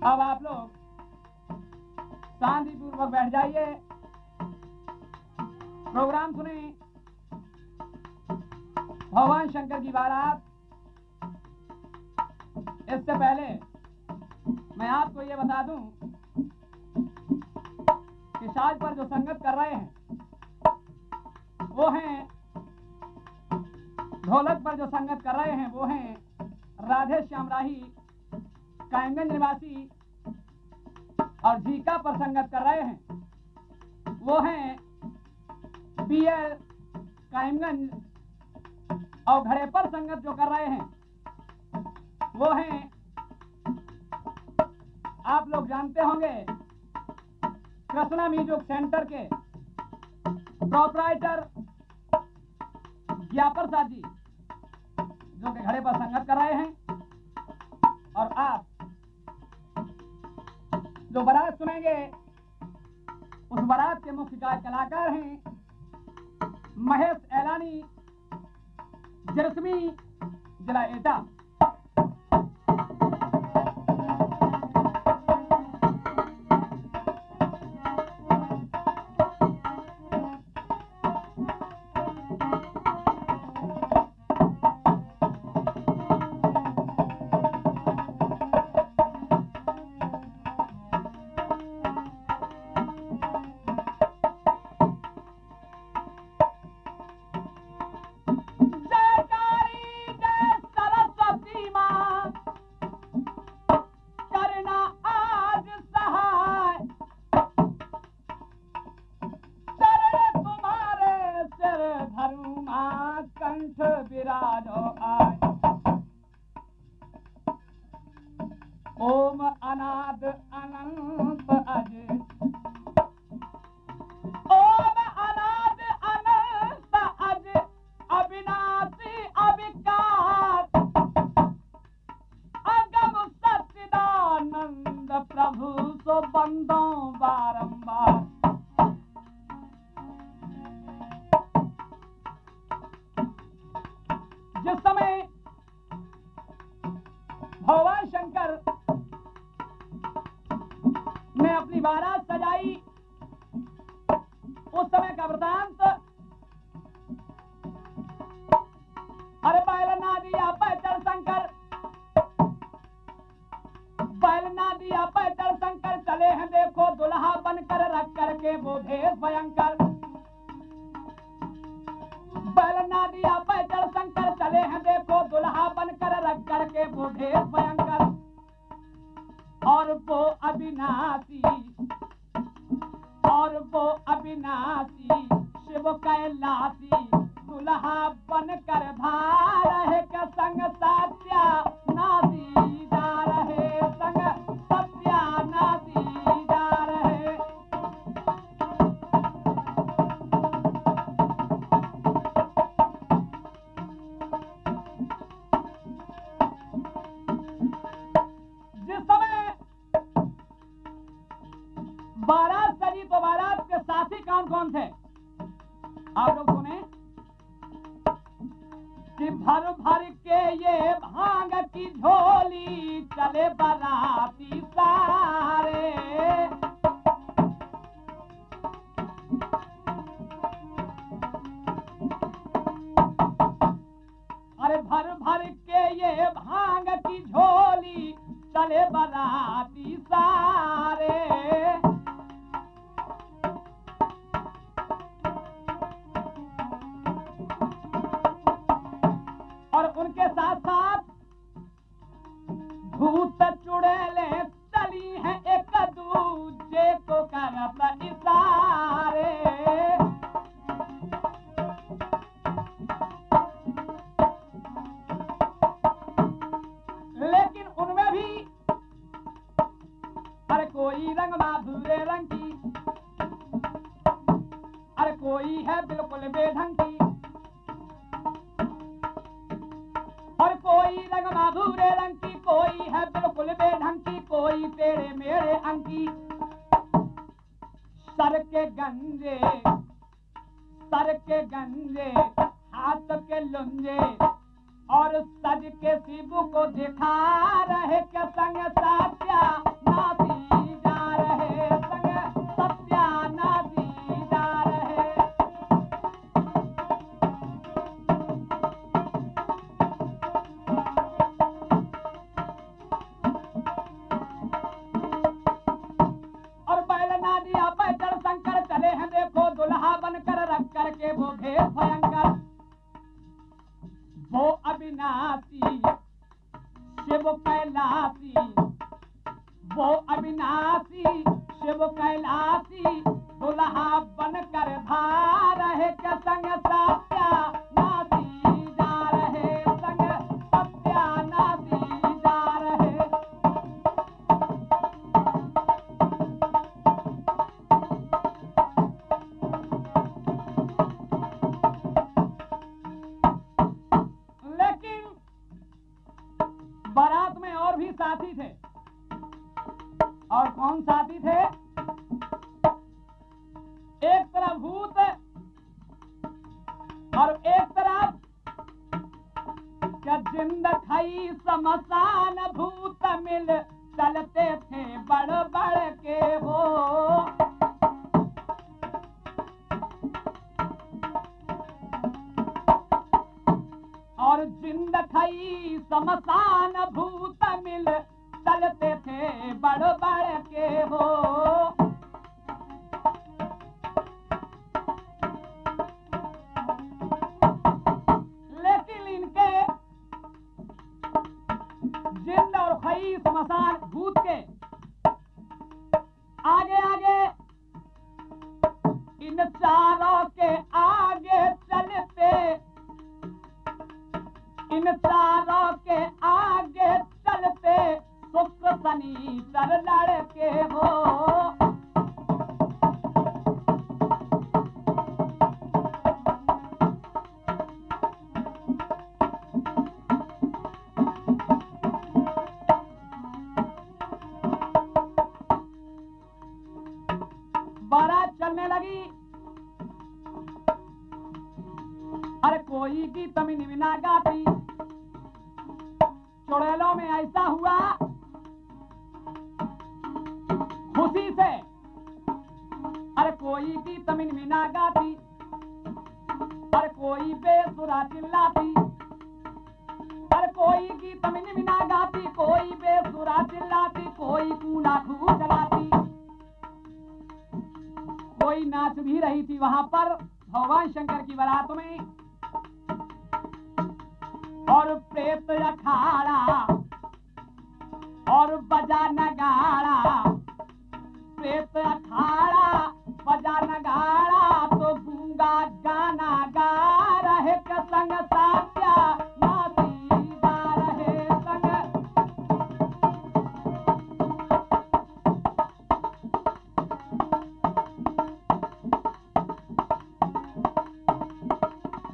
अब आप लोग शांतिपूर्वक बैठ जाइए, प्रोग्राम सुने। भगवान शंकर की बारात। इससे पहले मैं आपको ये बता दूं कि साज पर जो संगत कर रहे हैं वो हैं, ढोलक पर जो संगत कर रहे हैं वो हैं राधे श्याम राही कायमगंज निवासी, और झीका पर संगत कर रहे हैं वो हैं बीएल कायमगंज, और घड़े पर संगत जो कर रहे हैं वो हैं, आप लोग जानते होंगे, कृष्णा म्यूजिक सेंटर के प्रोपराइटर ज्ञापर साथ जी जो कि घड़े पर संगत कर रहे हैं। और आप जो बारात सुनेंगे उस बारात के मुख्य कलाकार हैं महेश एलानी, जरसमी, जिला एटा। ओम अनाद अनंत अज, ओम अनाद अनंत अज, अविनाशी अविकार, अगम सच्चिदानंद प्रभु सो बंदो बारंबार। जिस समय भगवान शंकर ने अपनी बारात सजाई उस समय का वृतांत, अरे बैलना दिया पैदल शंकर, बैलना दिया पैदल शंकर, चले हैं देखो दुल्हा बनकर रख करके वो भेष भयंकर। बैलना दिया पैदल शंकर, चले हैं देखो दुल्हा बनकर रख करके वो भेष भयंकर। और वो अविनाशी, और वो अविनाशी शिव कैलाशी, दुल्हा बनकर भार है के संग सत्या नासी जा रहे, संग सत्या नासी जा रहे। जिस समय बारात सजी तो बारात के साथी कौन कौन थे आप लोग सुने कि भर भर के ये भांग की झोली चले बाराती सारे। अरे भर भर के ये भांग की झोली चले बाराती सारे। उनके साथ साथ भूत चुड़ैले चली हैं एक दूजे को करत इशारे। लेकिन उनमें भी अरे कोई रंग माधुरे रंग की, अरे कोई है बिल्कुल बेढंग की, और कोई रंग माधुरे रंग की, कोई है बिल्कुल बेढंग की, कोई तेरे मेरे अंग की। सर के गंजे, सर के गंजे, हाथ के लुंजे, और सज के शिव को दिखा रहे के संग सत्या नाती जा रहे, संग सत्या नाती जा रहे। और बैल नादिया बैठर शंकर चले हैं देखो दुल्हा बनकर रख करके वो भेद भयंकर। वो अविनाशी शिव कैलाशी, वो अविनाशी शिव कैलाशी, दुल्हा बनकर धार रहे के संग सत्या नाती जा रहे, संग सत्या नाती जा रहे। बारात में और भी साथी थे। और कौन साथी थे? एक तरफ भूत और एक तरफ क्या जिंद खाई समसान भूत मिल चलते थे बड़ बड़ के वो। और जिंद खाई समसान भूत मिल चलते थे बड़ बड़ के हो। लेकिन इनके जिंद और खाई समसान भूत के आगे आगे, इन चारों के आगे चलते, इन चारों के आगे चलते शुक्र शनिचर लड़के हो। बारात चलने लगी। अरे कोई गीत मिनमिना गाती। चुड़ैलों में ऐसा हुआ खुशी से, अरे कोई गीत मिनमिना गाती, अरे कोई बेसुरा चिल्लाती, अरे कोई गीत मिनमिना गाती, कोई बेसुरा चिल्लाती, कोई कूला खूब चलाती। कोई नाच भी रही थी वहां पर भगवान शंकर की बारात में। और प्रेत अखाड़ा और बजा नगाड़ा, प्रेत अखाड़ा बजा नगाड़ा, तो गूंगा गाना गा रहे के संग सात्या नाती जा रहे, संग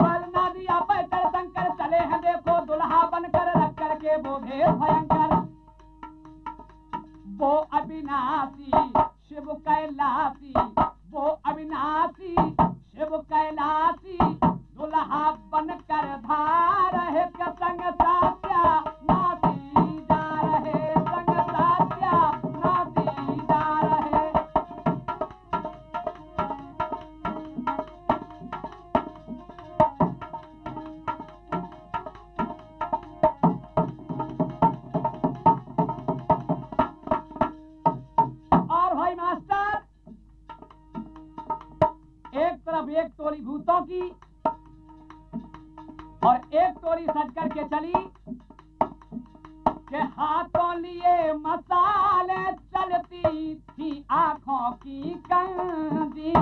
बलना दिया बैठर शंकर चले हैं देखो दुल्हा बनकर रख करके वो भेद भयंकर। वो अविनाशी शिव कैलाशी, वो अविनाशी शिव कैलाशी, दुल्हा बनकर धार रहे के संग सात्या नाती जा रहे, संग सात्या नाती जा रहे। और भाई मास्टर, एक तरफ एक टोली भूतों की और एक टोली सज करके चली के हाथों लिए मसाले चलती थी आंखों की कंदी।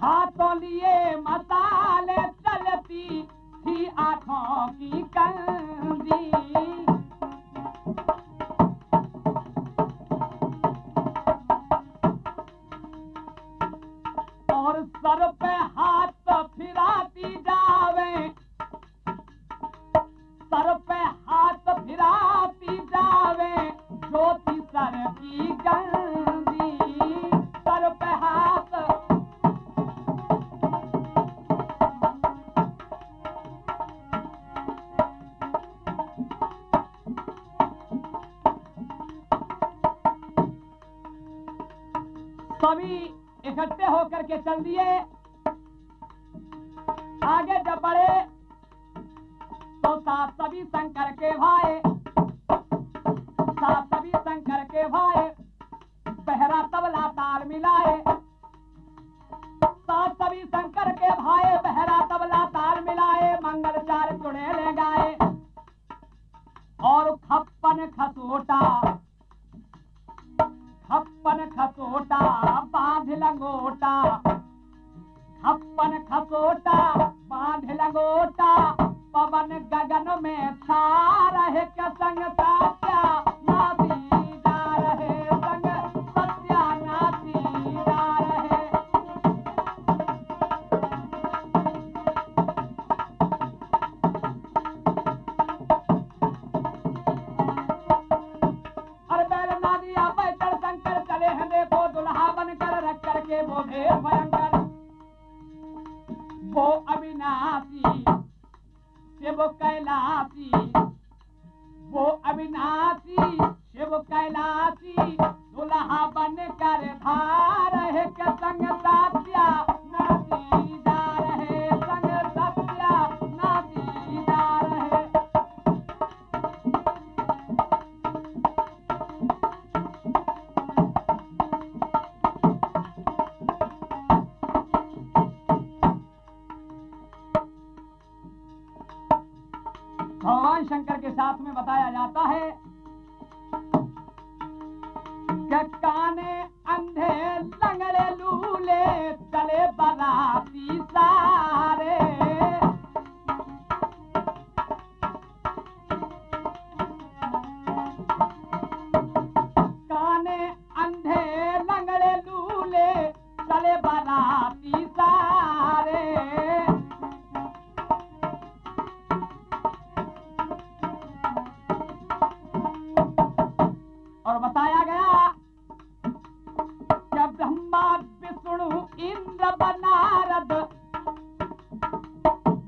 हाथों लिए मसाले चलती थी आंखों की कंदी। और सर पे हाथ फिराती जावे, सर पे हाथ फिराती जावे, ज्योति सर की गंदी। सर पे हाथ सभी इकट्ठे होकर के चल दिए। आगे जब बढ़े तो सात सभी शंकर के भाई, सात सभी शंकर के भाई पहरा तबला ताल मिलाए। सात सभी शंकर के भाई पहरा तबला ताल मिलाए, मंगल चार चुड़ैले गाए। और खप्पन खसोटा, खप्पन खसोटा बांध लंगोटा, खप्पन खसोटा बांध लंगोटा। पवन गगन में छा रहे के संग सत्या नाती जा रहे, संग सत्या नाती जा रहे। अरे बैल नादिया बैठकर शंकर चले हैं, देखो दुल्हा बनकर रख करके वो भेद भयंकर। वो अविनाशी शिव कैलाशी, वो अविनाशी शिव कैलाशी दुल्हा बनकर धार है के संग सत्या नाती जा रहे, संग सत्या नाती जा रहे। भगवान शंकर के साथ में बताया जाता है कि काने अंधे लंगड़े लूले चले बाराती सारे। काने अंधे लंगड़े लूले चले बाराती सारे। और बताया गया कि ब्रह्मा विष्णु इंद्र बनारद,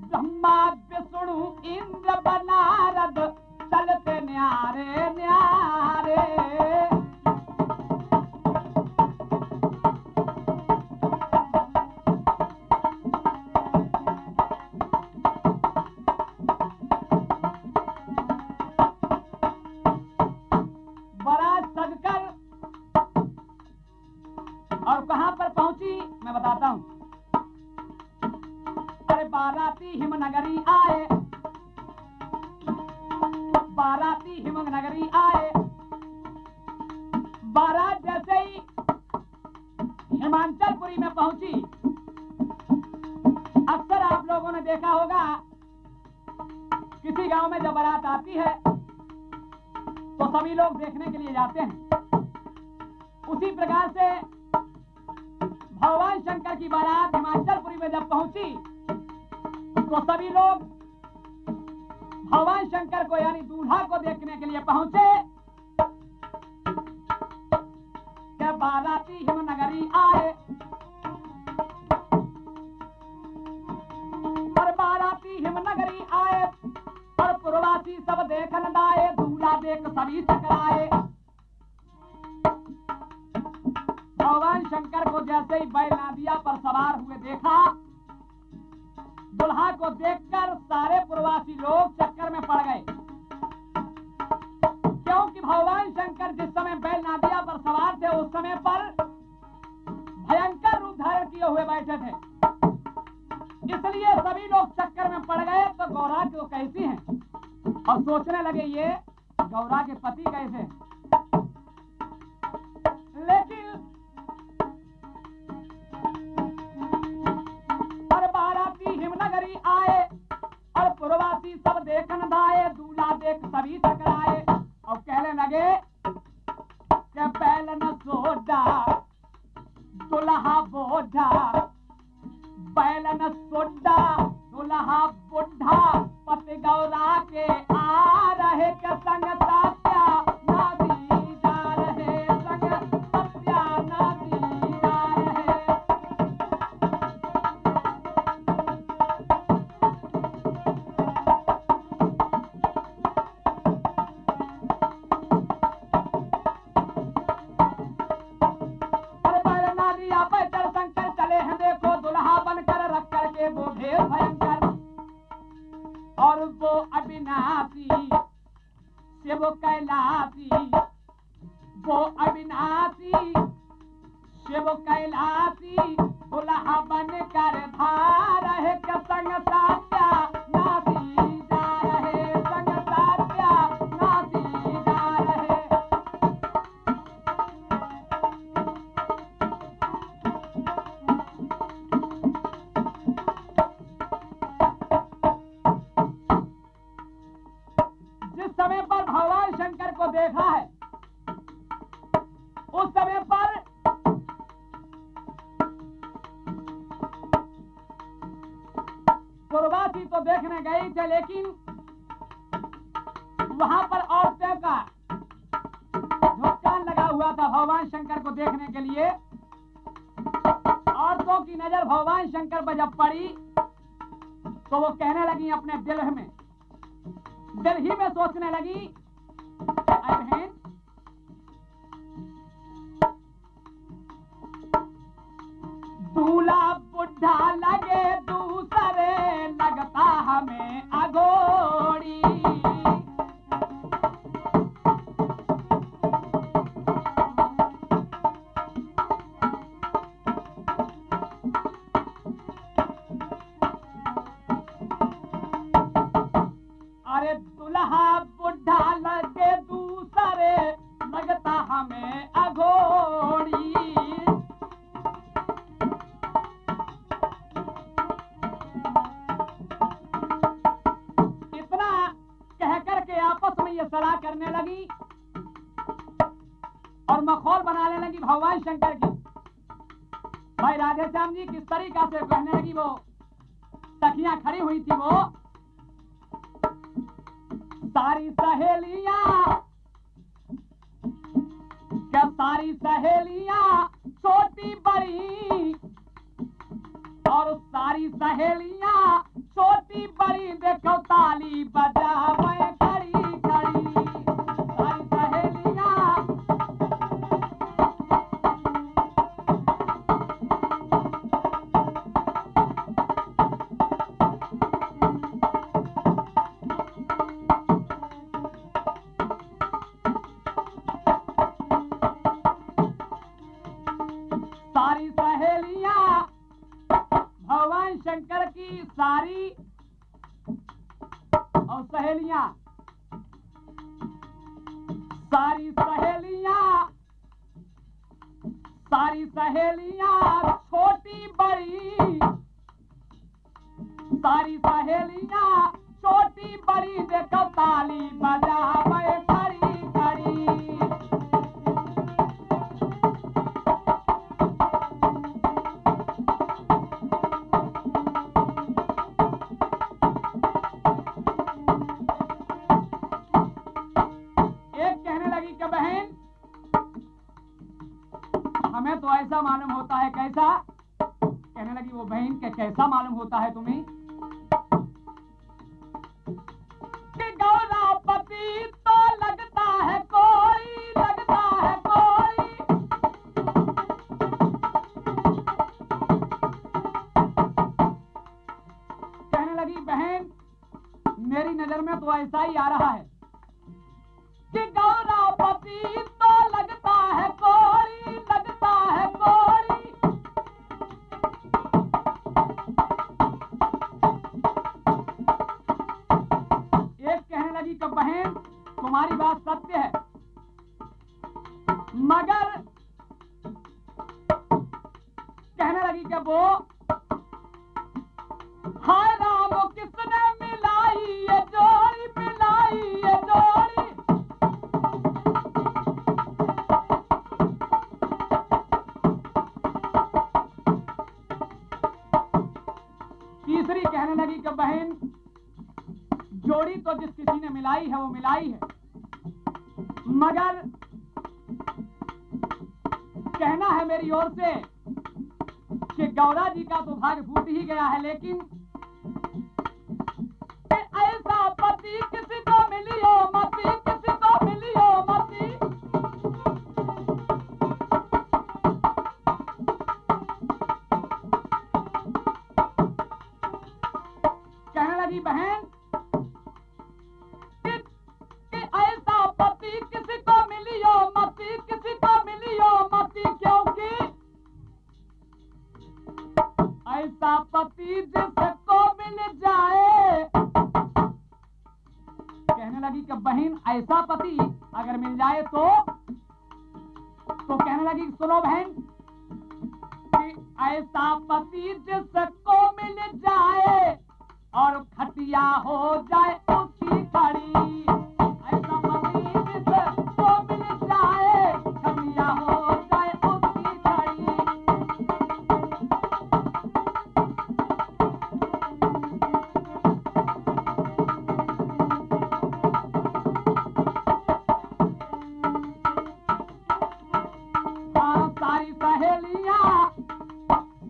ब्रह्मा विष्णु इंद्र बनारद चलते न्यारे न्यारे। बारात सजकर और कहां पर पहुंची मैं बताता हूं। अरे बाराती हिमनगरी आए, बाराती हिमनगरी आए। बारात जैसे ही हिमाचलपुरी में पहुंची, अक्सर आप लोगों ने देखा होगा किसी गांव में जब बारात आती है तो सभी लोग देखने के लिए जाते हैं। उसी प्रकार से भगवान शंकर की बारात हिमाचलपुरी में जब पहुंची तो सभी लोग भगवान शंकर को यानी दूल्हा को देखने के लिए पहुंचे। क्या बाराती हिमनगरी आए और बाराती हिमनगरी आए और पूर्वासी सब देखन दाए, दूल्हा देख सभी चकराए। भगवान शंकर को जैसे ही बैल नादिया पर सवार हुए देखा, दुल्हा को देखकर सारे प्रवासी लोग चक्कर में पड़ गए। क्योंकि भगवान शंकर जिस समय बैल नादिया पर सवार थे उस समय पर भयंकर रूप धारण किए हुए बैठे थे, इसलिए सभी लोग चक्कर में पड़ गए। तो गौरा को कैसी हैं और सोचने लगे ये गौरा के पति कैसे हैं। लेकिन हर बाराती हिमनगरी आए और पुरवासी सब देखन धाये, दूल्हा देख सभी टकराए और कहने लगे कि बैल न सोडा दुल्हा बोझा, बैल न सोडा दुल्हा बुढ़ा, पति गौरा के आ रहे के संग सत्या नादी जा रहे, संग सत्या नादी जा रहे। अरे बैल नादिया बैठल शंकर चले हैं देखो, दुल्हा बनकर रख करके वो ढेर भयंकर, और वो अविनाशी शिव कैलाशी, वो अविनाशी शिव कैलाशी, दुल्हा बनकर धार है के संग सत्या नासी जा रहे, संग सत्या नासी जा रहे। जिस समय पर भगवान शंकर को देखा है उस समय पर पुरवासी तो देखने गए थे, लेकिन वहां पर औरतों का झुकान लगा हुआ था भगवान शंकर को देखने के लिए। औरतों की नजर भगवान शंकर पर जब पड़ी तो वो कहने लगी अपने दिल ही में सोचने लगी, बहन दूल्हा बुढ़ा लगे दूसरे लगता हमें अघोड़ी, अरे दूल्हा बुढ़ा लगे दूसरे लगता हमें अघोड़ी। इतना कह करके आपस में ये सलाह करने लगी और मखौल बनाने लगी भगवान शंकर की। भाई राधे श्याम जी किस तरीका से कहने लगी, वो सखियां खड़ी हुई थी, वो सारी सहेलियां क्या सारी सहेलियां छोटी बड़ी, और सारी सहेलियां छोटी बड़ी देखो ताली बजावे खड़ी खड़ी, सारी सहेलियां सारी सहेलियां भगवान शंकर की सारी और सहेलियां, सारी सहेलियां छोटी बड़ी, सारी सहेलियां छोटी बड़ी देखो ताली बजावे खड़ी खड़ी। हमें तो ऐसा मालूम होता है, कैसा? कहने लगी वो बहन के कैसा मालूम होता है तुम्हें कि गौरापति तो लगता है कोई, लगता है कोई। कहने लगी बहन मेरी नजर में तो ऐसा ही आ रहा है कि गौरा वो हाय राम किसने मिलाई ये जोड़ी, मिलाई ये जोड़ी। तीसरी कहने लगी कि बहन जोड़ी तो जिस किसी ने मिलाई है वो मिलाई है, मगर कहना है मेरी ओर से कि गौरा जी का तो भाग्य फूट ही गया है, लेकिन ऐसा पति किसी को मिलियो मती, किसी को मिलियो मती। कहने लगी बहन कि ऐसा पति किसी को मिलियो मती, किसी को मिलियो मती, क्योंकि ऐसा पति जिसको मिल जाए। कहने लगी कि बहन ऐसा पति अगर मिल जाए तो कहने लगी सुनो बहन कि ऐसा पति जिसको मिल जाए और खटिया हो जाए उसकी खड़ी। ऐसा पति जिसको मिल जाए खटिया हो जाए उसकी खड़ी।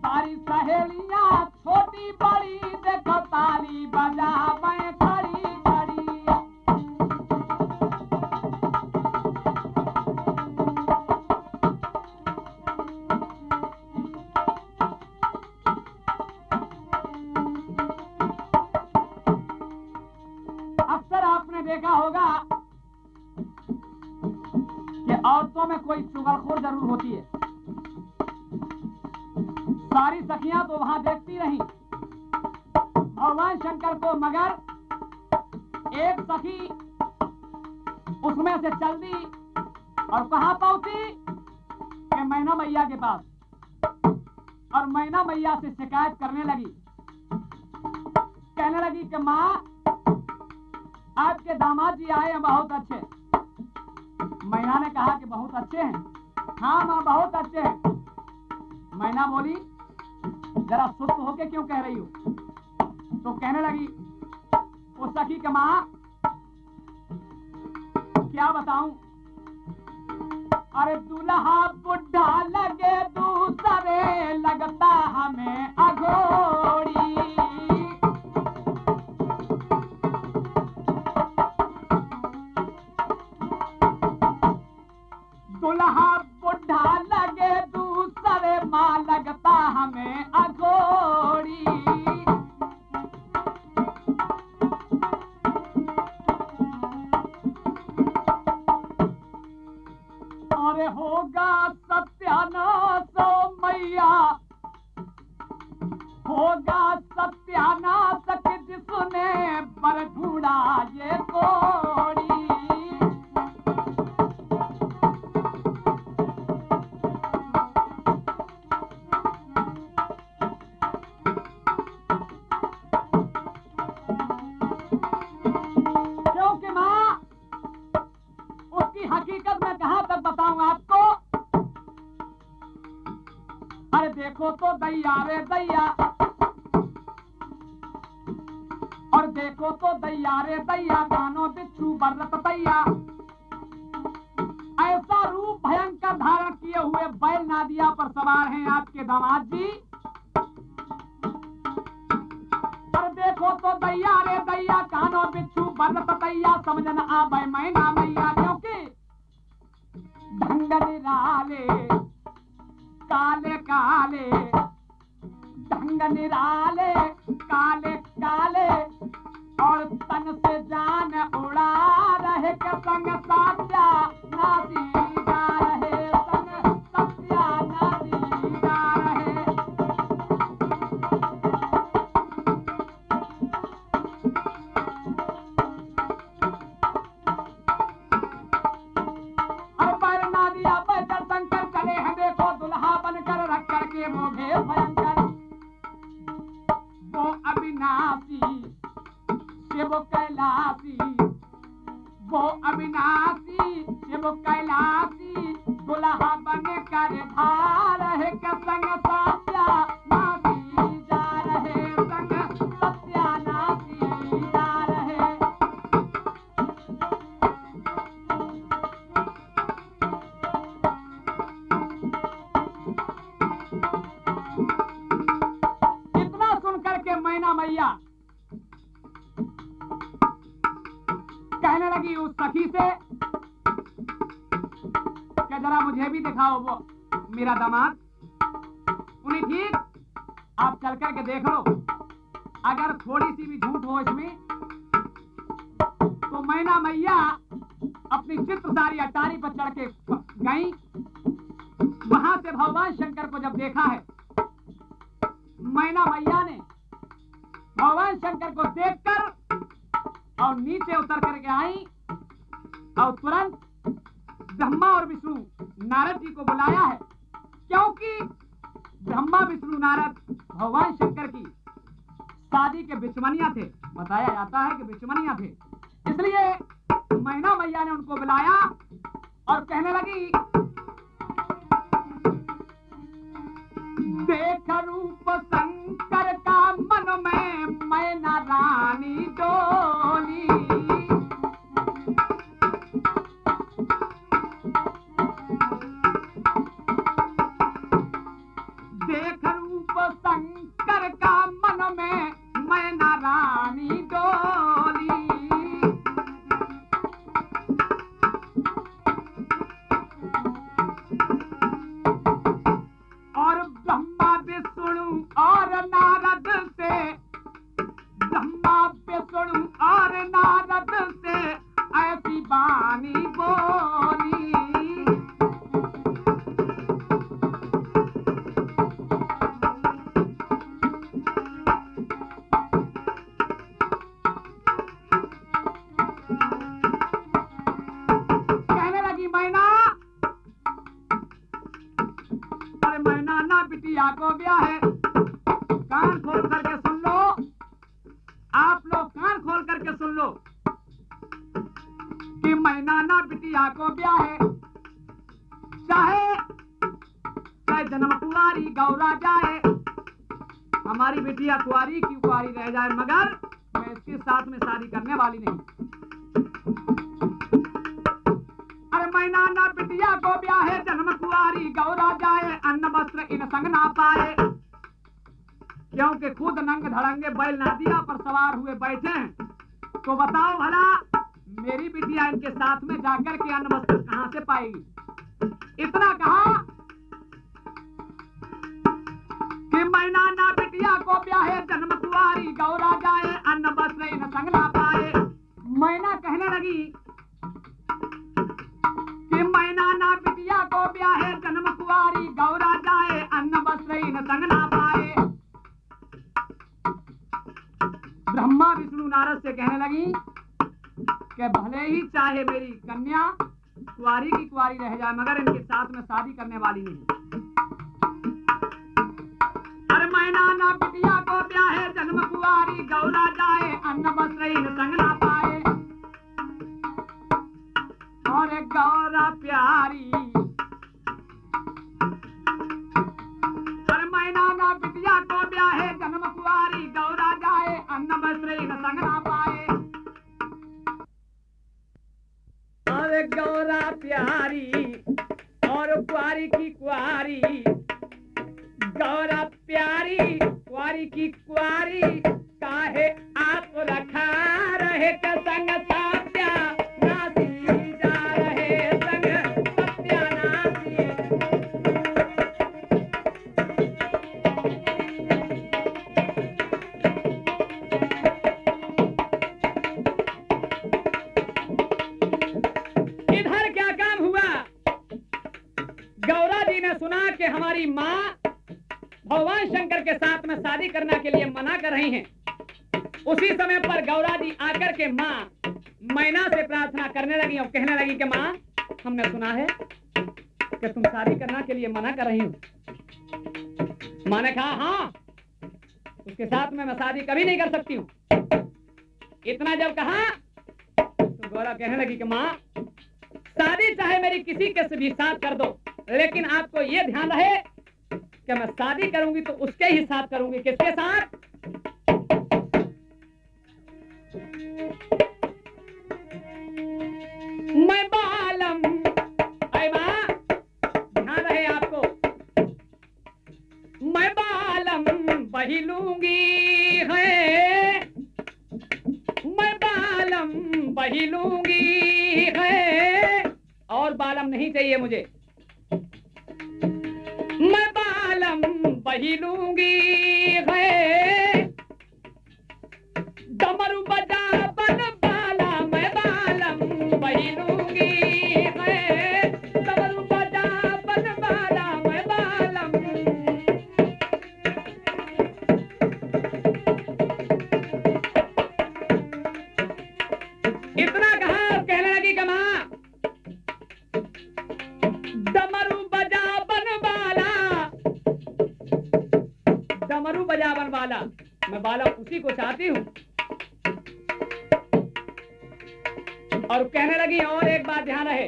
सारी सहेलियां छोटी बड़ी देखो ताली बजा मैं खड़ी खड़ी। अक्सर आपने देखा होगा कि औरतों में कोई चुगलखोर जरूर होती है। सारी सखियां तो वहां देखती रही भगवान शंकर को, मगर एक सखी उसमें से चल दी और कहां पहुंची कि मैना मैया के पास, और मैना मैया से शिकायत करने लगी। कहने लगी कि माँ आपके दामाद जी आए हैं बहुत अच्छे। मैना ने कहा कि बहुत अच्छे हैं। हाँ माँ बहुत अच्छे हैं। मैना बोली जरा सुस्त होके क्यों कह रही हो? तो कहने लगी वो सखी के माँ क्या बताऊं, अरे दूल्हा बुढ़ा लगे दूसरे लगता हमें अघोड़ी। दूल्हा बुढ़ा लगे दूसरे माँ लगता हमें अघोड़ी। अरे होगा सत्यानाश मैया, होगा सत्यानाश कि जिसने पर ढूंढा ये कोड़ी। क्योंकि माँ उसकी हकीकत में कहां तक बताऊं आपको। अरे देखो तो दैया रे दैया, और देखो तो दैया रे दैया, कानों बिच्छू बरत दैया। ऐसा रूप भयंकर धारण किए हुए बैल नादिया पर सवार हैं आपके दामाद जी। और देखो तो दैया रे दैया, कानों बिच्छू बरत दैया, समझ न आवे मैना मैया। क्योंकि ढंग निराले काले काले, ढंग निराले काले काले, और तन से जान उड़ा रहे के संग सात्या नासीदा रहे, संग सत्या नासीदा रहे। शंकर चले हैं देखो दुल्हा बनकर रख करके मोघे भयंकर। कर धार है के संग सत्या नासी जा रहे संग सत्या नासी जा रहे। इतना सुनकर के मैना मैया कहने लगी उस सखी से कि जरा मुझे भी दिखाओ वो मेरा दामाद। उन्हें ठीक आप चल करके देख लो, अगर थोड़ी सी भी झूठ हो इसमें तो मैना मैया अपनी चित्रसारी अटारी पर चढ़ के गई। वहां से भगवान शंकर को जब देखा है, मैना मैया ने भगवान शंकर को देखकर और नीचे उतर करके आई और तुरंत ब्रह्मा और विष्णु नारद जी को बुलाया है, क्योंकि ब्रह्मा विष्णु नारद भगवान शंकर की शादी के बिचमनिया थे। बताया जाता है कि बिचमनिया थे, इसलिए मैना मैया ने उनको बुलाया और कहने लगी देख रूप शंकर का मन में मैना रानी डोली। देख रूप शंकर का मन में मैना रानी डोली। और ब्रह्मा विष्णु और नारद से, ब्रह्मा विष्णु और नारद से ऐसी बानी बोली। कहने लगी मैना, अरे मैना ना बिटिया को ब्याह है। कान खोल करके सुन लो, आप लोग कान खोल करके सुन लो कि मैना ना बिटिया को ब्याह है। चाहे जन्म कुंवारी गौरा जाए, हमारी बिटिया कुंवारी की कुंवारी रह जाए, मगर मैं इसके साथ में शादी करने वाली नहीं। अरे मैना ना बिटिया को ब्याह है, जन्म कुंवारी गौरा जाए, अन्न वस्त्र इन संग ना पाए। क्योंकि खुद नंग धड़ंगे बैल नदिया पर सवार हुए बैठे हैं, तो बताओ भला मेरी बिटिया इनके साथ में जाकर के अन्न वस्त्र कहां से पाएगी। इतना कहा कि मैना ना बिटिया को ब्याहे, जन्म कुंवारी गौरा जाए, अन्न वस्त्र इन संग ना पाए। मैना कहने लगी कि मैना ना बिटिया को ब्याहे, जन्म कुंवारी गौरा जाए, अन्न वस्त्र इन संग ना पाए। ब्रह्मा विष्णु नारद से कहने लगी कि भले ही चाहे मेरी कन्या कुंवारी की कुंवारी रह जाए, मगर इनके साथ में शादी करने वाली नहीं। अरे मैना ना बिटिया को ब्याहे, जन्म कुंवारी गौरा जाए, अन्न वस्त्र इन संग ना पाए। और गौरा प्यारी, अरे मैना ना बिटिया को ब्याहे, जन्म कुंवारी गौरा जाए, अन्न वस्त्र इन संग ना पाए। और गौरा प्यारी और कुंवारी की कुंवारी, गौरा प्यारी कुंवारी की कुंवारी, काहे आप रखा रहे के संग सत्या नासी जा रहे, संग सत्या नासी। इधर क्या काम हुआ, गौरा जी ने सुना कि हमारी माँ भगवान शंकर के साथ में शादी करने के लिए मना कर रही हैं। उसी समय पर गौरा जी आकर के माँ मैना से प्रार्थना करने लगी और कहने लगी कि माँ, हमने सुना है कि तुम शादी करने के लिए मना कर रही हो। माँ ने कहा हाँ, उसके साथ में मैं शादी कभी नहीं कर सकती हूँ। इतना जब कहा तो गौरा कहने लगी कि माँ, शादी चाहे मेरी किसी के से भी साथ कर दो, लेकिन आपको ये ध्यान रहे कि मैं शादी करूंगी तो उसके ही साथ करूंगी। किसके साथ? मैं बालम, अरे मां ध्यान रहे आपको, मैं बालम वही लूंगी है, मैं बालम वही लूंगी है, और बालम नहीं चाहिए मुझे। मैं बालम वही लूंगी है, डमरू बजा बन बाला, मैं बालम वही लूंगी है, डमरू बजा बन बाला, मैं बालम। इतना कहा, कहने लगी कि मां डमरू बजा बन बाला, डमरू बजा बन बाला, मैं बाला उसी को चाहती हूं। और कहने लगी और एक बात ध्यान रहे,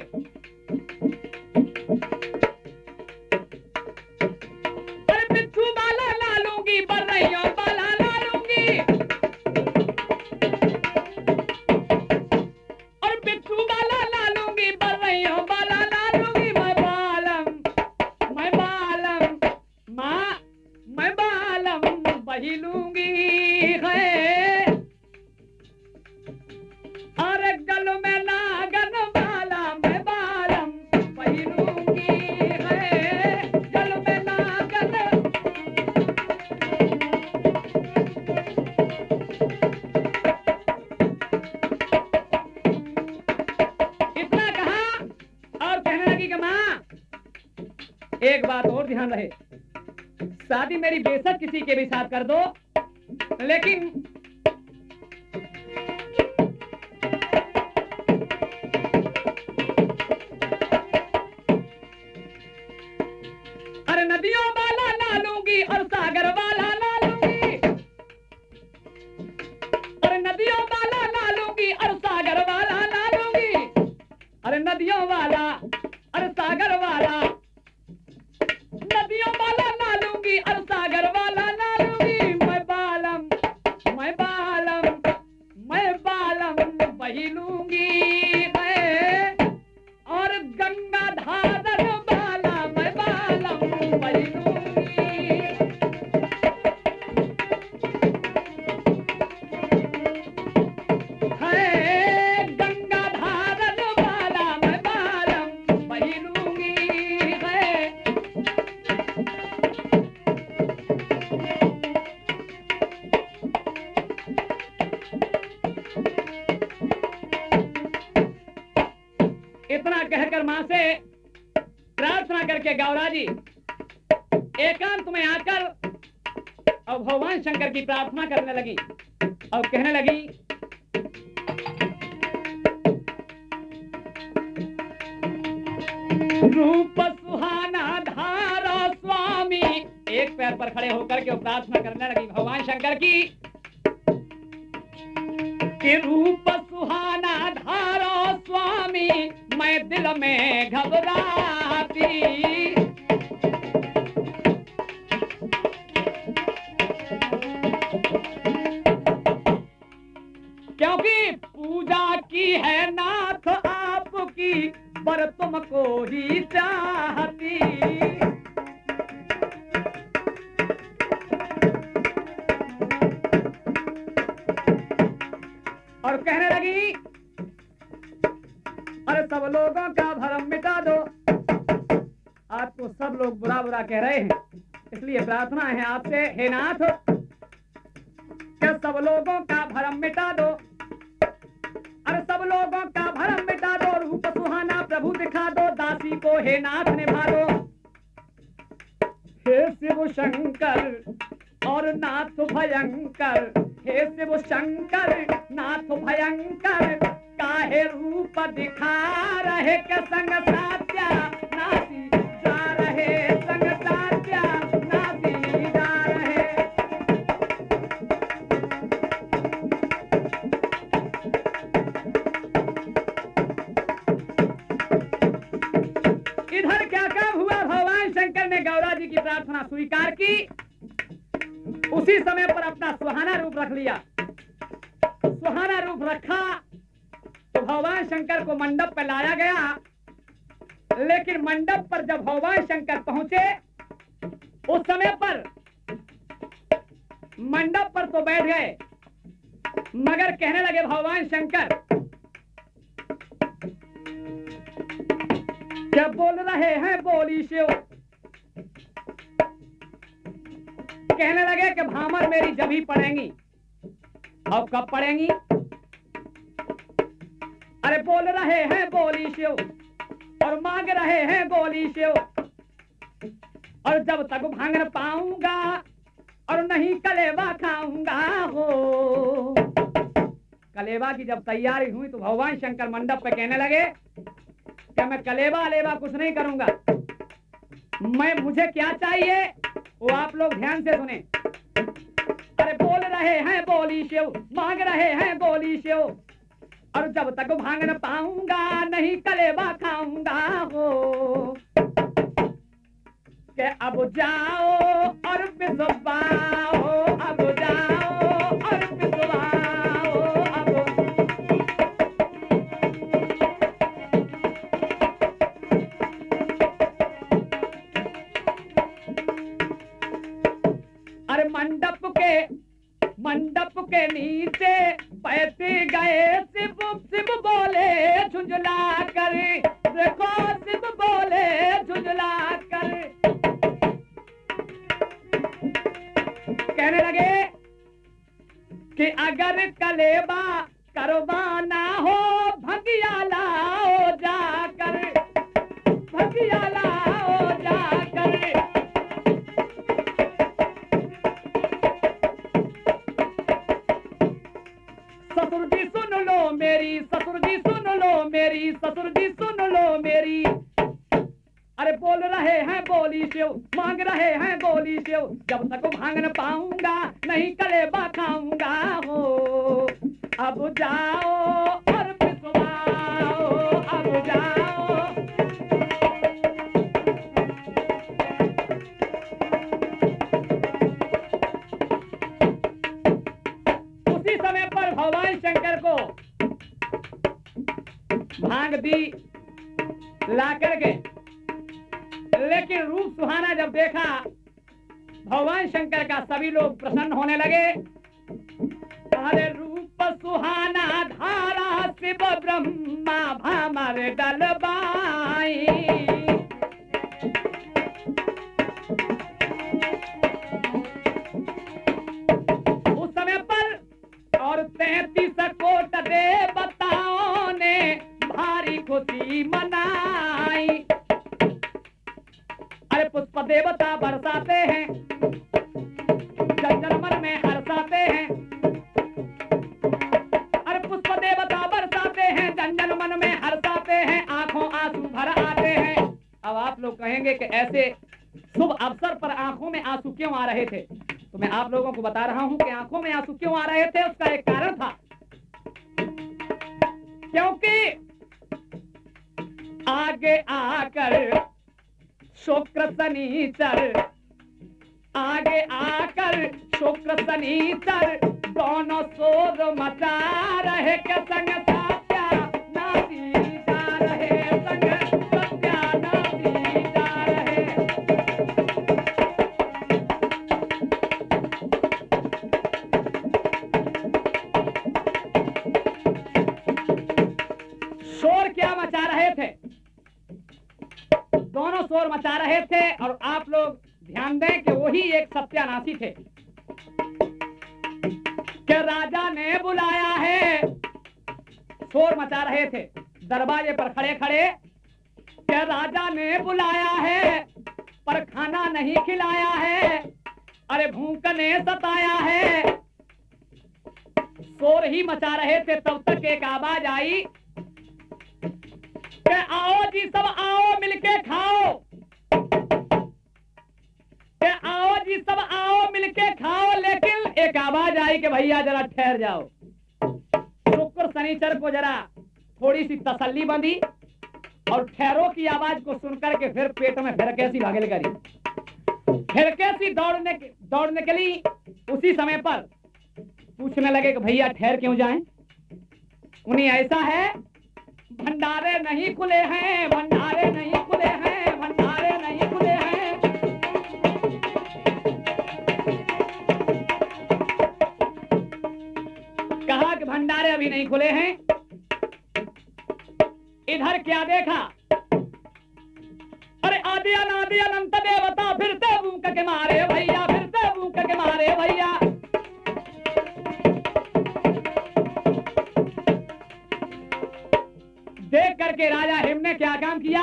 अरे बिच्छू बाला ला लूंगी, बर्रैया बाला ला लूंगी, और बिच्छू बाला ला लूंगी, बर्रैया बाला ला लूंगी, मैं बालम, मैं बालम, मां मैं बालम वही लूंगी है, अरे गल में नागन बाला, मैं बालम वही लूंगी है, गल में नागन। इतना कहा और कहने लगी कि मां एक बात और ध्यान रहे, शादी मेरी बेशक किसी के भी साथ कर दो, लेकिन अरे नदियों वाला ला लूंगी और सागर वाला ला लूंगी, अरे नदियों वाला ला लूंगी और सागर वाला ला लूंगी, अरे नदियों वाला और सागर वाला, नदियों वाला ला लूंगी और सागर वाला ला लूंगी, मैं बालम, मैं बालम, मैं बालम वही लूंगी है, और गंगा धार बाला, मैं बालम वही लूंगी। है गंगा धार बाला, मैं बालम वही लूंगी है। इतना कहकर मां से प्रार्थना करके गौरा जी एकांत में आकर और भगवान शंकर की प्रार्थना करने लगी और कहने लगी, रूप सुहाना धारा स्वामी, एक पैर पर खड़े होकर के प्रार्थना करने लगी भगवान शंकर की, कि रूप सुहाना धारो स्वामी, मैं दिल में घबराती, क्योंकि पूजा की है नाथ आपकी, पर तुमको ही चाहती। और कहने लगी, अरे सब लोगों का भरम मिटा दो, आज तो सब लोग बुरा बुरा कह रहे हैं, इसलिए प्रार्थना है आपसे हे नाथ, कि सब लोगों का भरम मिटा दो, अरे सब लोगों का भरम मिटा दो, रूप सुहाना प्रभु दिखा दो, दासी को हे नाथ निभा दो। हे शिव शंकर और नाथ भयंकर, हे शिव शंकर नाथ भयंकर, काहे रूप दिखा रहे के संग सात्या नासी जा रहे, संग सात्या नासी जा रहे। इधर क्या क्या हुआ, प्रार्थना स्वीकार की। उसी समय पर अपना सुहाना रूप रख लिया। सुहाना रूप रखा तो भगवान शंकर को मंडप पर लाया गया। लेकिन मंडप पर जब भगवान शंकर पहुंचे, उस समय पर मंडप पर तो बैठ गए, मगर कहने लगे भगवान शंकर, क्या बोल रहे हैं बोली शिव। कहने लगे कि भामर मेरी जभी पड़ेंगी। अब कब पड़ेंगी? अरे बोल रहे हैं बोली शिव और मांग रहे हैं बोली शिव, और जब तक भांग न पाऊंगा और नहीं कलेवा खाऊंगा हो। कलेवा की जब तैयारी हुई तो भगवान शंकर मंडप पे कहने लगे कि मैं कलेवा अलेवा कुछ नहीं करूंगा। मुझे क्या चाहिए वो आप लोग ध्यान से सुने। अरे बोल रहे हैं बोली शिव, मांग रहे हैं बोली शिव, और जब तक भांग न पाऊंगा नहीं कलेवा खाऊंगा हो। के अब जाओ और पिसवाओ, अब जाओ और पिसवाओ। अब अरे मंडप के नीचे बैठे गए शिव। शिव बोले झुंझला कर, देखो शिव बोले झुंझला कर। कहने लगे कि अगर कलेवा करवाना हो भगिया लाओ जाकर, भगिया लाओ जाकर। ससुर जी सुन लो मेरी, ससुर जी सुन लो मेरी, ससुर जी सुन लो मेरी। अरे बोल रहे हैं बोली शिव, मांग रहे हैं बोली शिव, जब तक भांग न पाऊंगा नहीं कलेवा खाऊंगा हो। अब जाओ और पिसवाओ, अब जाओ। उसी समय पर भगवान शंकर को भांग दी ला करके, लेकिन रूप सुहाना जब देखा भगवान शंकर का सभी लोग प्रसन्न होने लगे। अरे रूप सुहाना धारा शिव ब्रह्मा भामर डलबाई। उस समय पर और 33 कोट देवताओं ने भारी खुशी मनाई। अरे पुष्प देवता बरसाते हैं, जन मन में हर्षाते हैं। अरे पुष्प देवता बरसाते हैं, जन मन में हर्षाते हैं, आंखों आंसू भर आते हैं। अब आप लोग कहेंगे कि ऐसे शुभ अवसर पर आंखों में आंसू क्यों आ रहे थे? तो मैं आप लोगों को बता रहा हूं कि आंखों में आंसू क्यों आ रहे थे। उसका एक कारण था, क्योंकि आगे आकर शुक्र शनिचर, आगे आकर शुक्र शनिचर दोनों शोर मचा रहे के संग सत्या नाती जा रहे, संग सत्या नाती जा रहे। शोर क्या मचा रहे थे? दोनों शोर मचा रहे थे। और आप लोग ध्यान दें कि वही एक सत्यानाशी थे कि राजा ने बुलाया है। शोर मचा रहे थे दरवाजे पर खड़े खड़े कि राजा ने बुलाया है पर खाना नहीं खिलाया है, अरे भूख ने सताया है। शोर ही मचा रहे थे, तब तक एक आवाज आई कि आओ जी सब आओ मिलके खाओ, कि आओ जी सब आओ मिलके खाओ। लेकिन एक आवाज आई कि भैया जरा ठहर जाओ। शुक्र शनिचर को जरा थोड़ी सी तसल्ली बंधी और ठहरो की आवाज को सुनकर के फिर पेट में फिर कैसी भागल करी। झिड़के सी दौड़ने के लिए उसी समय पर पूछने लगे कि भैया ठहर क्यों जाएं? उन्हें ऐसा है, भंडारे नहीं खुले हैं, भंडारे नहीं खुले हैं, भंडारे नहीं खुले हैं। कहा कि भंडारे अभी नहीं खुले हैं। इधर क्या देखा, अरे आदि अनादि अनंत देवता फिरते भूख के मारे भैया, फिरते भूख के मारे भैया। देख करके राजा हिम ने क्या काम किया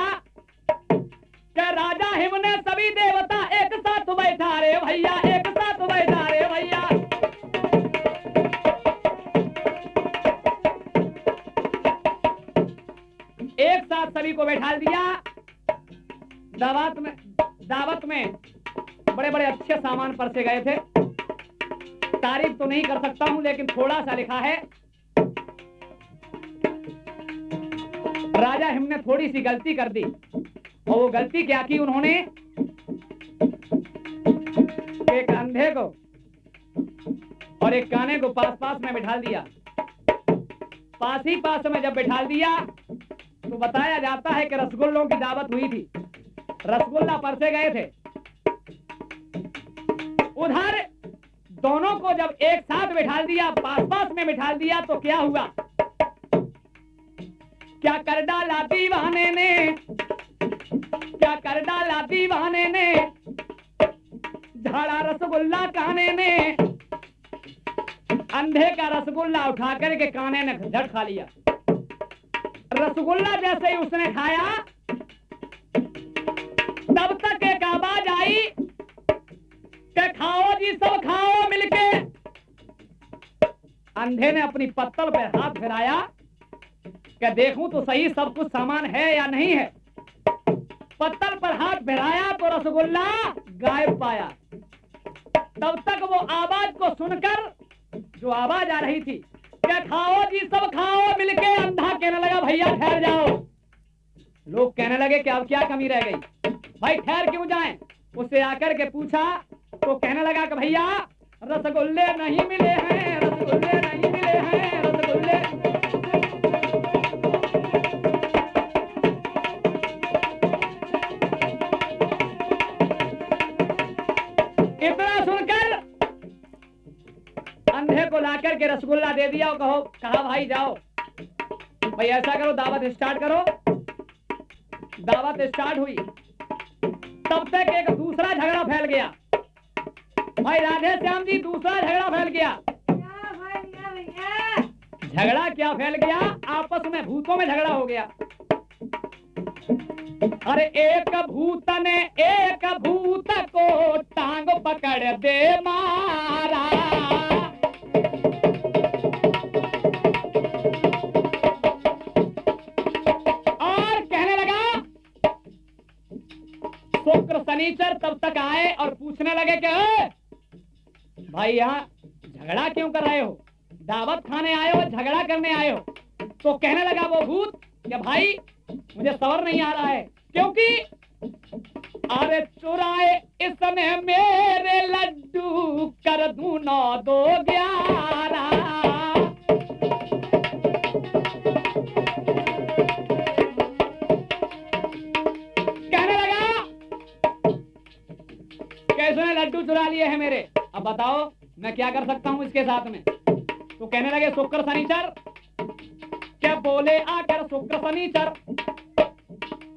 कि राजा हिम ने सभी देवता एक साथ बैठा रे भैया, एक साथ बैठा रे भैया। एक साथ सभी को बैठा दिया। दावत में बड़े बड़े अच्छे सामान परसे गए थे। तारीफ तो नहीं कर सकता हूं, लेकिन थोड़ा सा लिखा है। राजा हिम ने थोड़ी सी गलती कर दी, और वो गलती क्या की उन्होंने, एक अंधे को और एक काने को पास पास में बिठा दिया। पास ही पास में जब बिठा दिया तो बताया जाता है कि रसगुल्लों की दावत हुई थी, रसगुल्ला परसे गए थे। उधर दोनों को जब एक साथ बिठा दिया, पास पास में बिठा दिया, तो क्या हुआ, क्या कर डाला दीवाने ने, क्या कर डाला दीवाने ने, झाड़ा रसगुल्ला काने ने। अंधे का रसगुल्ला उठा करके काने ने झट खा लिया। रसगुल्ला जैसे ही उसने खाया, तब तक एक आवाज आई कि खाओ जी सब खाओ मिलके। अंधे ने अपनी पत्तल पर हाथ फिराया कि देखूं तो सही सब कुछ सामान है या नहीं है। पत्तल पर हाथ फिराया तो रसगुल्ला गायब पाया। तब तक वो आवाज को सुनकर, जो आवाज आ रही थी कि खाओ जी सब खाओ मिलके, अंधा कहने लगा भैया ठहर जाओ। लोग कहने लगे कि अब क्या कमी रह गई, भाई ठहर क्यों जाएं? उससे आकर के पूछा तो कहने लगा कि भैया रसगुल्ले नहीं मिले हैं, रसगुल्ले नहीं मिले हैं, रसगुल्ले। इतना सुनकर अंधे को लाकर के रसगुल्ला दे दिया और कहा भाई जाओ, भाई ऐसा करो दावत स्टार्ट करो। दावत स्टार्ट हुई, तब तक एक दूसरा झगड़ा फैल गया। भाई राधे श्याम जी, दूसरा झगड़ा फैल गया। झगड़ा क्या फैल गया, आपस में भूतों में झगड़ा हो गया। अरे एक भूत ने एक भूत को टांग पकड़ दे मारा। और कहने लगा, शुक्र शनिचर तब तक आए और पूछने लगे कि भाई यहाँ झगड़ा क्यों कर रहे हो, दावत खाने आए हो, झगड़ा करने आए हो? तो कहने लगा वो भूत कि भाई मुझे सबर नहीं आ रहा है, क्योंकि अरे चुराए इसने मेरे लड्डू, कर दूं 9 2 11। कहने लगा कैसे लड्डू चुरा लिए हैं मेरे, अब बताओ मैं क्या कर सकता हूं इसके साथ में? तो कहने लगे शुक्र शनिचर, क्या बोले आकर शुक्र शनिचर,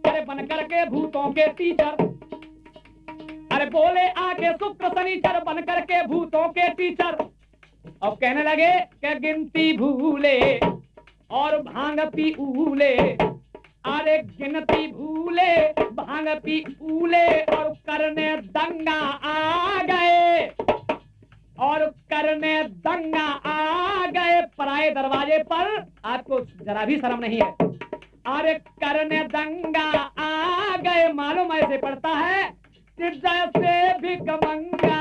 अरे बन करके भूतों के टीचर। अरे बोले आके शुक्र शनिचर बन करके भूतों के टीचर। अब कहने लगे कि गिनती भूले और भांग पी ऊले, अरे गिनती भूले भांग पी ऊले, और करने दंगा आ गए, और करने दंगा आ गए पराए दरवाजे पर। आपको जरा भी शर्म नहीं है? अरे करने दंगा आ गए, मालूम ऐसे पड़ता है कि जैसे भिकमंगा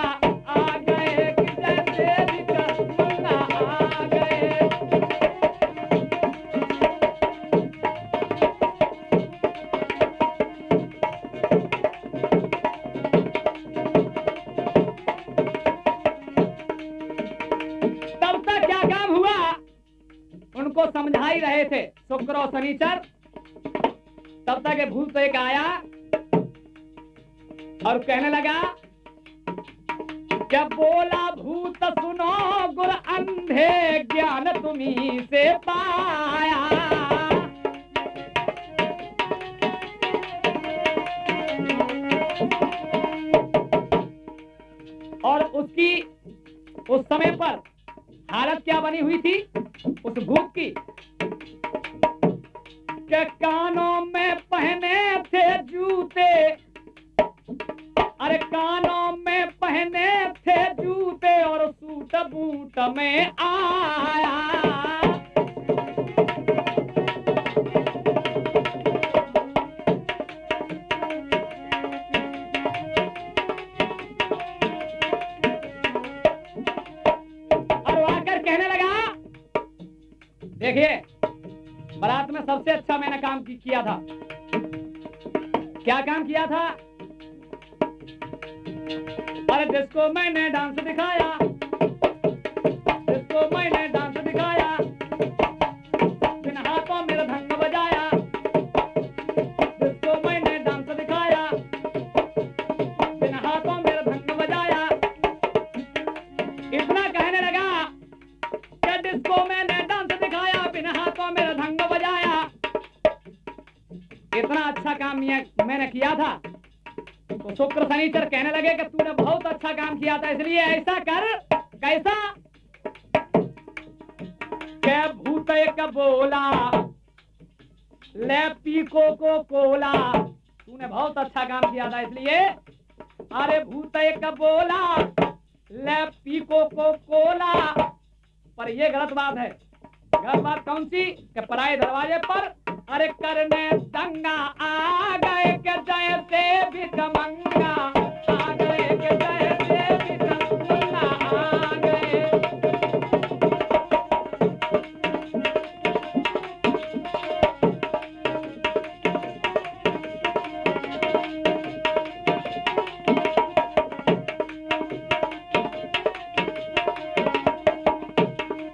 आ गए, कि जैसे भिकमंगा आ गए। थे शुक्र और शनिचर, तब तक भूत एक आया और कहने लगा क्या बोला भूत सुनो गुर अंधे ज्ञान तुम्ही से पाया। और उसकी उस समय पर हालत क्या बनी हुई थी उस भूत की के कानों में पहने थे जूते, अरे कानों में पहने थे जूते और सूट बूट में आया। और आकर कहने लगा देखिए बारात में सबसे अच्छा मैंने काम किया था। क्या काम किया था? अरे जिसको मैंने डांस दिखाया, जिसको मैंने डांस दिखाया, बिन हाथों मेरा धंग बजाया, जिसको मैंने डांस दिखाया, बिन हाथों मेरा धंग बजाया। इतना कहने लगा कि जिसको मैंने डांस दिखाया, बिन हाथों मेरा धंग बजाया। इतना अच्छा काम मैंने किया था तो शुक्र शनिचर कहने लगे कि तूने बहुत अच्छा काम किया था, इसलिए ऐसा कर। कैसा? क्या भूत एक बोला ले पीको को कोला, तूने बहुत अच्छा काम किया था इसलिए। अरे भूत एक बोला ले पीको को कोला, पर ये गलत बात है। गलत बात कौन सी? कि पराये दरवाजे पर अरे करने दंगा आ गए के जैसे भी दमंगा, आ गए के जैसे भी दमंगा आ गए।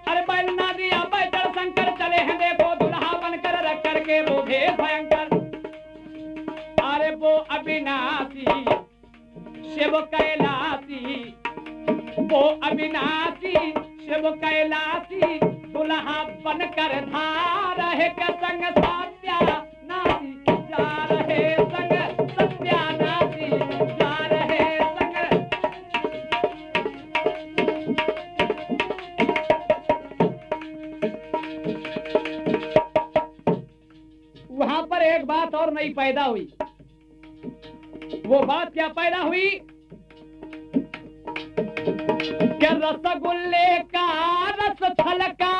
अरे बैल ना दिया बैठल शंकर चले हैं देखो दुल्हा बनकर रख करके बोधे भयंकर। अरे वो अविनाशी शिव कैलाशी, वो अविनाशी शिव कैलाशी दुल्हा बनकर धार है के संग सत्यानाशी जा रहे, संग सत्यानाशी जा रहे संग। वहां पर एक बात और नई पैदा हुई। वो बात क्या पैदा हुई कि रसगुल्ले का रस छलका,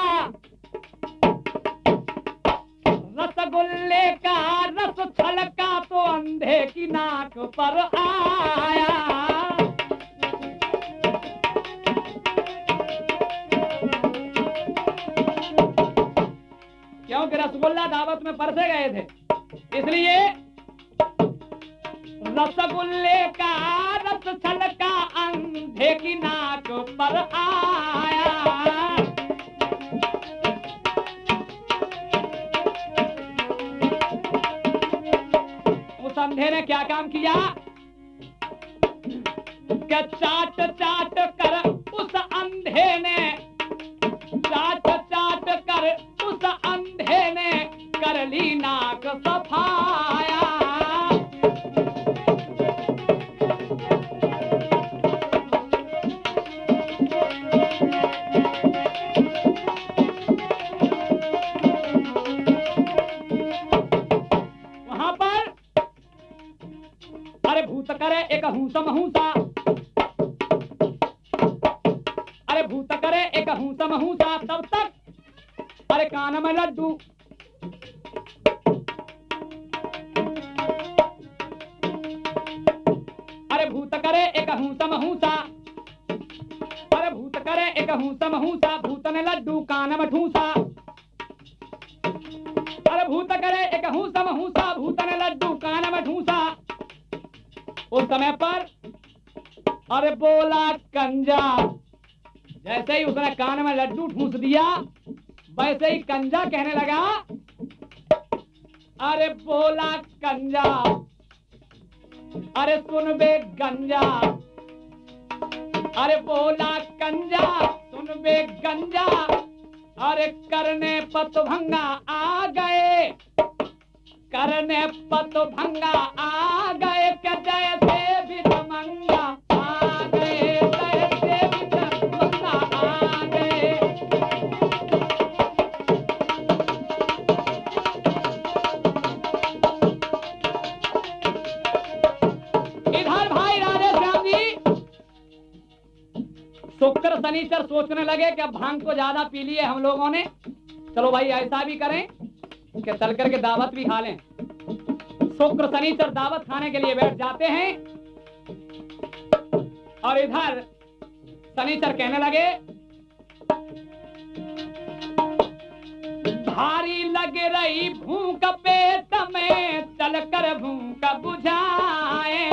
रसगुल्ले का रस छलका तो अंधे की नाक पर आया। क्योंकि रसगुल्ला दावत में परसे गए थे, इसलिए रसगुल्ले का रस छलका अंधे की नाक पर आया। उस अंधे ने क्या काम किया कि चाट चाट कर उस अंधे ने, चाट चाट कर उस अंधे ने कर ली नाक सफाया। वहां पर अरे भूत करे एक हूसा महूसा, अरे भूत करे एक हूसा महूसा, तब तक अरे कान में लड्डू, अरे भूत करे एक हूसा महूसा, अरे भूत करे एक हूसा महूसा, भूत ने लड्डू कान में ठूसा। अरे भूत करे एक हूसा महूसा, भूत ने लड्डू कान में ठूसा। उस समय पर अरे बोला कंजा, जैसे ही उसने कान में लड्डू ठूस दिया वैसे ही कंजा कहने लगा, अरे बोला कंजा, अरे सुन बे गंजा, अरे बोला कंजा सुन बे गंजा, अरे करने पतभंगा आ गए, करने पतभंगा आ गए, के जैसे भी तमंगा आ गए, जैसे भी तमंगा आ गए। इधर भाई राधे श्याम जी शुक्र शनिचर सोचने लगे कि अब भांग को ज्यादा पी लिए हम लोगों ने, चलो भाई ऐसा भी करें कि चल करके दावत भी खा लें। शुक्र शनिचर दावत खाने के लिए बैठ जाते हैं और इधर शनिचर कहने लगे, भारी लग रही भूख पेट में, चल कर भूख बुझाए।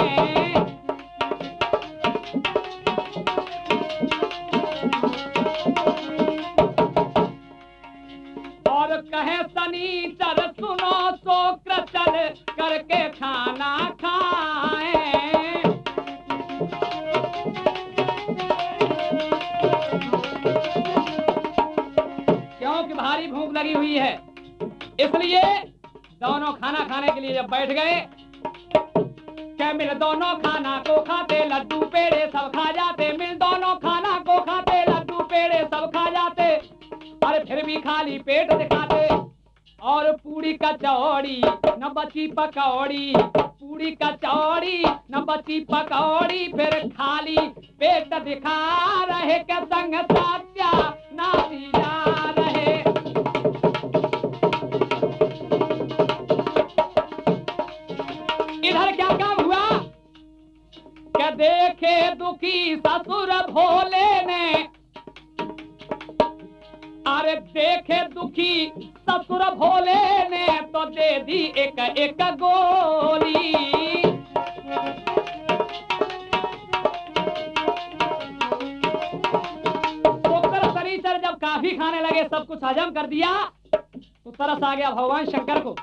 और कहे शनिचर सुनो शुक्र चल करके खाना खाए। क्योंकि भारी भूख लगी हुई है, इसलिए दोनों खाना खाने के लिए जब बैठ गए, क्या मिल दोनों खाना को खाते, लड्डू पेड़े सब खा जाते, मिल दोनों खाना को खाते, लड्डू पेड़े सब खा जाते, अरे फिर भी खाली पेट दिखाते। और पूरी कचौड़ी न बची पकौड़ी, पूरी कचौड़ी न बची पकौड़ी, फिर खाली पेट दिखा रहे के संग सत्या नाती जा रहे। इधर क्या काम हुआ, क्या देखे दुखी ससुर भोले ने, अरे देखे दुखी ससुर भोले ने, तो दे दी एक एक गोली। शुक्र शनिचर जब काफी खाने लगे, सब कुछ हजम कर दिया, तो तरस आ गया भगवान शंकर को।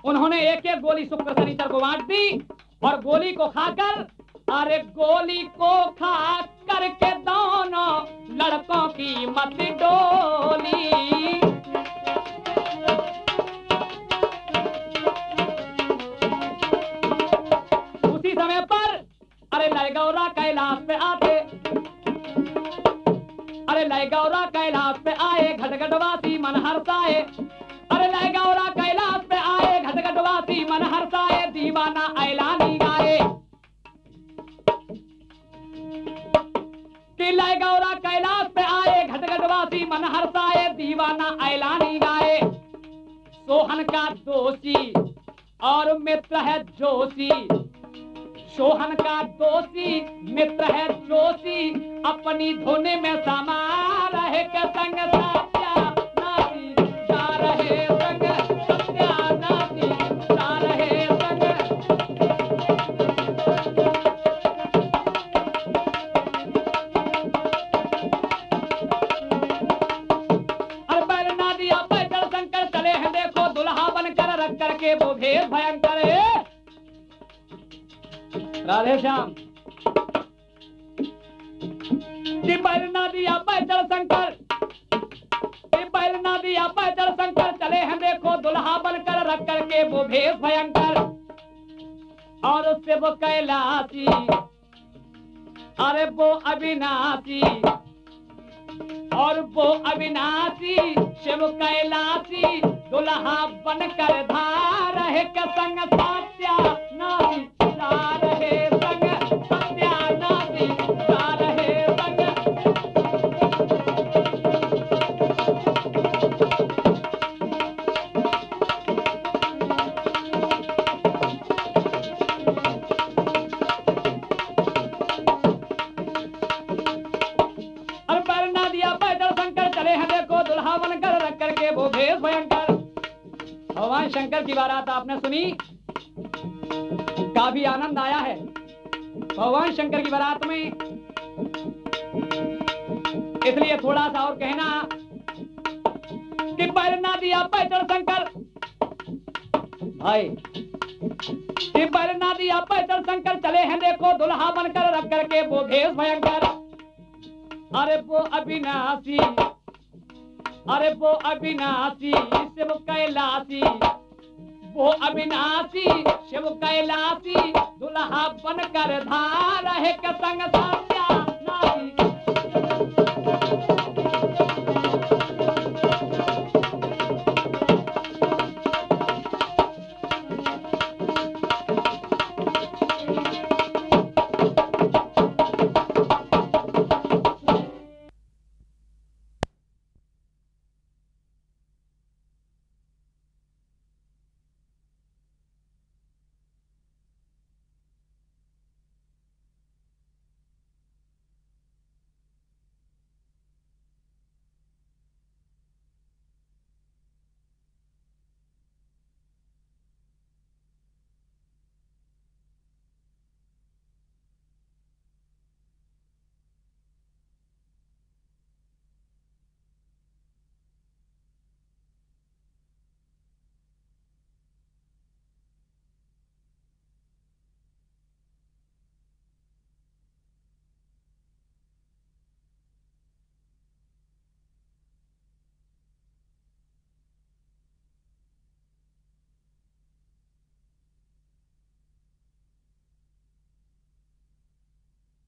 उन्होंने एक एक गोली शुक्र शनिचर को बांट दी और गोली को खाकर, अरे गोली को खा करके दोनों लड़कों की मत डोली। उसी समय पर अरे लय गौरा कैलाश पे आते, अरे लय गौरा कैलाश पे आए, घटघटवासी मन हर्षाए, अरे लय गौरा कैलाश पे आए, घटघटवासी मन हर्षाए, दीवाना ऐलानी गाए। लय गौरा कैलाश पे आए, घटघटवासी मन हर्षाए, दीवाना ऐलानी गाए। सोहन का दोषी और मित्र है जोशी, सोहन का दोषी मित्र है जोशी, अपनी धुन में समा रहे के संग सत्या नाती जा रहे, संग सत्या नाती जा रहे संग। करके वो भेद भयंकर है। राधे श्याम बैलना दिया पैदल शंकर, बैलना दिया पैदल शंकर, चले हैं देखो दुल्हा बनकर, रख करके वो भेद भयंकर। और उससे वो कैलाशी, अरे वो अविनाशी, और वो अविनाशी शिव कैलाशी, दुल्हा बनकर धार है के संग सत्या नाती जा रहे, संग सत्या नाती जा रहे संग। अरे पैरना दिया पैदल शंकर, चले हैं देखो दुल्हा बनकर, रख करके वो भेद भयंकर। भगवान शंकर की बारात आपने सुनी, काफी आनंद आया है भगवान शंकर की बारात में, इसलिए थोड़ा सा और कहना टिब्बर ना दिया पैदल शंकर भाई, टिब्बर ना दिया पैदल शंकर चले हैं देखो दुल्हा बनकर रख करके वो भेष भयंकर। अरे वो अविनाशी, अरे वो अविनाशी शिव कैलाशी, वो अविनाशी शिव कैलाशी दुल्हा बनकर धार है के संग साथ